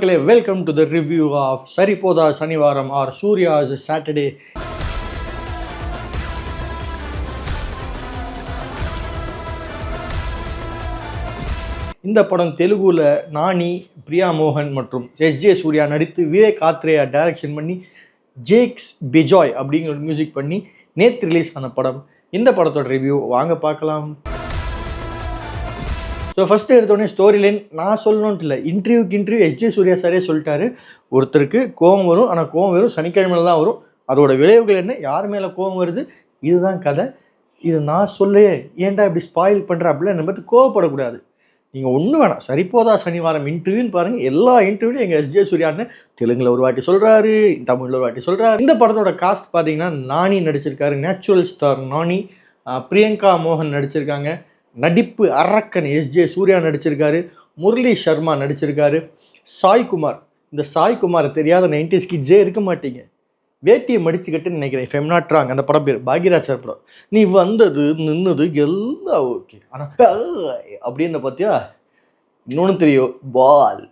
Welcome to the review of Saripoda Shanivaram or Surya's Saturday. இந்த படம் தெலுங்குல நானி, பிரியா மோகன் மற்றும் எஸ்ஜே சூர்யா நடித்து விவேக் ஆத்ரேயா டைரக்ஷன் பண்ணி ஜேக்ஸ் பிஜாய் அப்படிங்கிற ஒரு மியூசிக் பண்ணி நேற்று ரிலீஸ் ஆன படம். இந்த படத்தோட ரிவ்யூ வாங்க பார்க்கலாம். ஸோ ஃபஸ்ட்டு எடுத்தோடனே ஸ்டோரி லைன் நான் சொல்லணுன்ட்டு இல்லை, இன்டர்வியூ எஸ்ஜே சூர்யா சாரே சொல்லிட்டாரு. ஒருத்தருக்கு கோவம் வரும், ஆனால் கோவம் வரும் சனிக்கிழமையில தான் வரும். அதோட விளைவுகள் என்ன, யார் மேலே கோவம் வருது, இதுதான் கதை. இது நான் சொல்ல ஏன்டா இப்படி ஸ்பாயில் பண்ணுற அப்படிலாம் என்னை பார்த்து கோவப்படக்கூடாது. நீங்கள் ஒன்றும் வேணாம், சரிப்போதா சனிவாரம் இன்டர்வியூன்னு பாருங்கள். எல்லா இன்டர்வியூலையும் எங்கள் எஸ்ஜே சூர்யான்னு தெலுங்கில் ஒரு வாட்டி சொல்கிறாரு, தமிழில் ஒரு வாட்டி சொல்கிறாரு. இந்த படத்தோட காஸ்ட் பார்த்தீங்கன்னா நானி நடிச்சிருக்காரு, நேச்சுரல் ஸ்டார் நானி. பிரியங்கா மோகன் நடிச்சிருக்காங்க. நடிப்பு அரக்கன் எஸ்ஜே சூர்யா நடிச்சிருக்காரு. முரளி சர்மா நடிச்சிருக்காரு. சாய்குமார், இந்த சாய்குமாரை தெரியாத 90s கிட்ஸே இருக்க மாட்டீங்க. வேட்டியை மடிச்சுக்கிட்டுன்னு நினைக்கிறேன், இஃப் எம் நாட் ராங். அந்த படம் பேர் பாக்யராஜ் சார் படம். நீ வந்தது நின்னது எல்லாம் ஓகே, ஆனால் அப்படின்னு பார்த்தியா இன்னொன்று தெரியும், பால்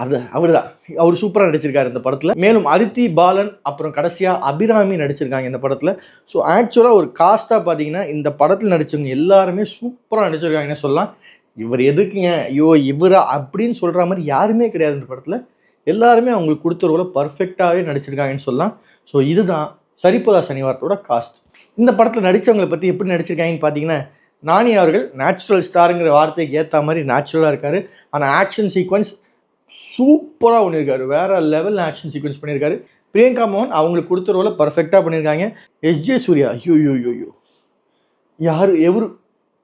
அது அவர் தான். அவர் சூப்பராக நடிச்சிருக்காரு இந்த படத்தில். மேலும் அதித்தி பாலன் அப்புறம் கடைசியாக அபிராமி நடிச்சிருக்காங்க இந்த படத்தில். ஸோ ஆக்சுவலாக ஒரு காஸ்ட்டாக பார்த்தீங்கன்னா இந்த படத்தில் நடித்தவங்க எல்லாருமே சூப்பராக நடிச்சிருக்காங்கன்னு சொல்லலாம். இவர் எதுக்குங்க ஐயோ இவரா அப்படின்னு சொல்கிற மாதிரி யாருமே கிடையாது இந்த படத்தில். எல்லாருமே அவங்களுக்கு கொடுத்தவர்கள பர்ஃபெக்டாகவே நடிச்சிருக்காங்கன்னு சொல்லலாம். ஸோ இதுதான் சரிப்போதா சனிவாரத்தோட காஸ்ட். இந்த படத்தில் நடித்தவங்களை பற்றி எப்படி நடிச்சிருக்காங்கன்னு பார்த்தீங்கன்னா, நானி அவர்கள் நேச்சுரல் ஸ்டாருங்கிற வார்த்தைக்கு ஏற்ற மாதிரி நேச்சுரலாக இருக்கார். ஆனால் ஆக்ஷன் சீக்வன்ஸ் சூப்பராக பண்ணியிருக்காரு, வேறு லெவல் ஆக்ஷன் சீக்வன்ஸ் பண்ணியிருக்காரு. பிரியங்கா மோகன் அவங்களுக்கு கொடுத்த ரோலை பர்ஃபெக்டாக பண்ணியிருக்காங்க. எஸ்ஜே சூர்யா ஐயோ யார்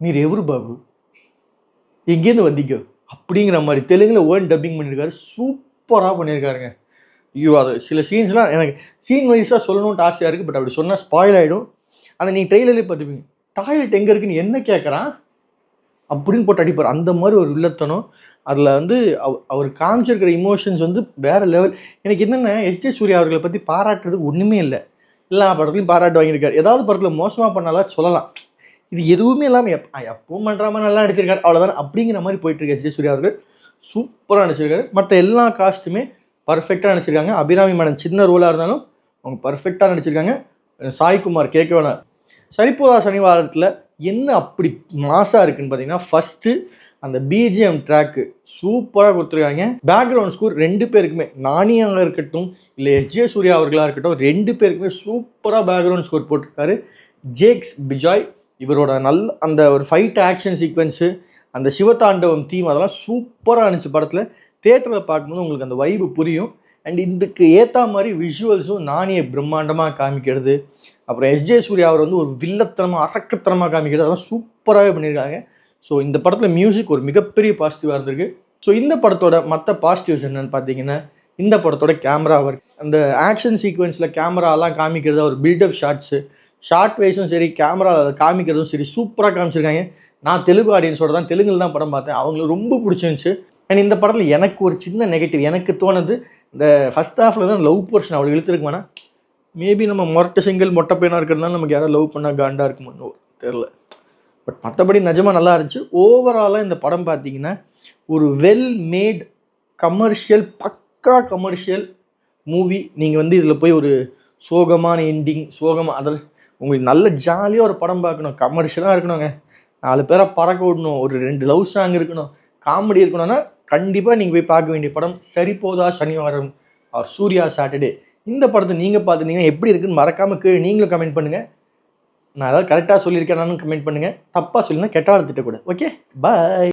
நீர் எவரு பாபு எங்கேருந்து வந்தீங்க அப்படிங்கிற மாதிரி தெலுங்கில் ஓன் டப்பிங் பண்ணியிருக்காரு. சூப்பராக பண்ணியிருக்காருங்க. ஐயோ அது சில சீன்ஸ்லாம் எனக்கு சீன் வைஸாக சொல்லணுன்ட்டு ஆசையாக இருக்குது, பட் அப்படி சொன்னால் ஸ்பாயில் ஆகிடும். அதை நீங்கள் ட்ரெயிலர்லேயே பார்த்துப்பீங்க. டாய்லெட் எங்கே இருக்குன்னு என்ன கேட்குறான் அப்படின்னு போட்டு அடிப்பார். அந்த மாதிரி ஒரு வில்லத்தனம் அதில் அவர் காமிச்சிருக்கிற இமோஷன்ஸ் வேறு லெவல். எனக்கு என்னென்ன எஸ்ஜே சூர்யா அவர்களை பற்றி பாராட்டுறதுக்கு ஒன்றுமே இல்லை. எல்லா படத்துலையும் பாராட்டு வாங்கியிருக்காரு. ஏதாவது படத்தில் மோசமாக பண்ணாலாம் சொல்லலாம், இது எதுவுமே இல்லாமல் எப்பவும் பண்ணுற மாதிரி நல்லா நடிச்சிருக்காரு அவ்வளோதானே அப்படிங்கிற மாதிரி போயிட்டுருக்கு. எஸ்ஜே சூர்யா அவர்கள் சூப்பராக நடிச்சிருக்காரு. மற்ற எல்லா காஸ்ட்டுமே பர்ஃபெக்டாக நடிச்சிருக்காங்க. அபிராமி மேடம் சின்ன ரோலாக இருந்தாலும் அவங்க பர்ஃபெக்டாக நடிச்சிருக்காங்க. சாய்குமார் கேட்க வேணாம். சரிப்போதா சனிவாரத்தில் என்ன அப்படி மாசாக இருக்குன்னு பார்த்தீங்கன்னா, ஃபஸ்ட்டு அந்த பிஜிஎம் ட்ராக்கு சூப்பராக கொடுத்துருக்காங்க. பேக்ரவுண்ட் ஸ்கோர் ரெண்டு பேருக்குமே, நானியாக இருக்கட்டும் இல்லை எஸ்ஜே சூர்யா அவர்களாக இருக்கட்டும், ரெண்டு பேருக்குமே சூப்பராக பேக்ரவுண்ட் ஸ்கோர் போட்டிருக்காரு. ஜேக்ஸ் பிஜாய் இவரோட அந்த ஒரு ஃபைட் ஆக்ஷன் சீக்வன்ஸு, அந்த சிவதாண்டவம் தீம் அதெல்லாம் சூப்பராக இருந்துச்சு படத்தில். தேட்டரில் பார்க்கும்போது உங்களுக்கு அந்த வைப்பு புரியும். அண்ட் இதுக்கு ஏற்ற மாதிரி விஷுவல்ஸும் நானியை பிரம்மாண்டமாக காமிக்கிறது, அப்புறம் எஸ்ஜே சூர்யா அவர் ஒரு வில்லத்தனமாக அரக்கத்தனமாக காமிக்கிறது, அதெல்லாம் சூப்பராகவே பண்ணியிருக்காங்க. ஸோ இந்த படத்தில் மியூசிக் ஒரு மிகப்பெரிய பாசிட்டிவாக இருந்திருக்கு. ஸோ இந்த படத்தோட மற்ற பாசிட்டிவ்ஸ் என்னென்னு பார்த்தீங்கன்னா, இந்த படத்தோட கேமரா ஒர்க், அந்த ஆக்ஷன் சீக்வன்ஸில் கேமராலாம் காமிக்கிறது, ஒரு பில்டப் ஷார்ட்ஸு, ஷார்ட் வைஸும் சரி கேமரா காமிக்கிறதும் சரி சூப்பராக காமிச்சிருக்காங்க. நான் தெலுங்கு ஆடியன்ஸோட தான் தெலுங்கில் தான் படம் பார்த்தேன், அவங்களுக்கு ரொம்ப பிடிச்சிருந்துச்சு. அண்ட் இந்த படத்தில் எனக்கு ஒரு சின்ன நெகட்டிவ் எனக்கு தோணுது, இந்த ஃபஸ்ட் ஹாஃபில் தான் லவ் போர்ஷன் அவ்வளோ இழுத்துருக்குமானா, மேபி நம்ம மொட்டை சிங்கிள் மொட்டை பையனாக இருக்கிறதுனால நமக்கு யாராவது லவ் பண்ணால் காண்டாக இருக்குமோ தெரில. பட் மற்றபடி நிஜமாக நல்லா இருந்துச்சு. ஓவராலாக இந்த படம் பார்த்தீங்கன்னா ஒரு வெல் மேட் கமர்ஷியல், பக்கா கமர்ஷியல் மூவி. நீங்கள் இதில் போய் ஒரு சோகமான எண்டிங் அதில் உங்களுக்கு நல்ல ஜாலியாக ஒரு படம் பார்க்கணும், கமர்ஷியலாக இருக்கணுங்க, 4 பேரை பறக்க விடணும், ஒரு 2 லவ் சாங் இருக்கணும், காமெடி இருக்கணும்னா கண்டிப்பாக நீங்கள் போய் பார்க்க வேண்டிய படம் சரிப்போதா சனிவாரம் ஆர் சூர்யா சாட்டர்டே. இந்த படத்தை நீங்கள் பார்த்துட்டீங்கன்னா எப்படி இருக்குன்னு மறக்காமல் கீழே நீங்களும் கமெண்ட் பண்ணுங்கள். நான் ஏதாவது கரெக்டாக சொல்லியிருக்கேன் நானும் கமெண்ட் பண்ணுங்கள். தப்பாக சொல்லினா கெட்ட வார்த்தை திட்டக்கூடாது. ஓகே, பாய்.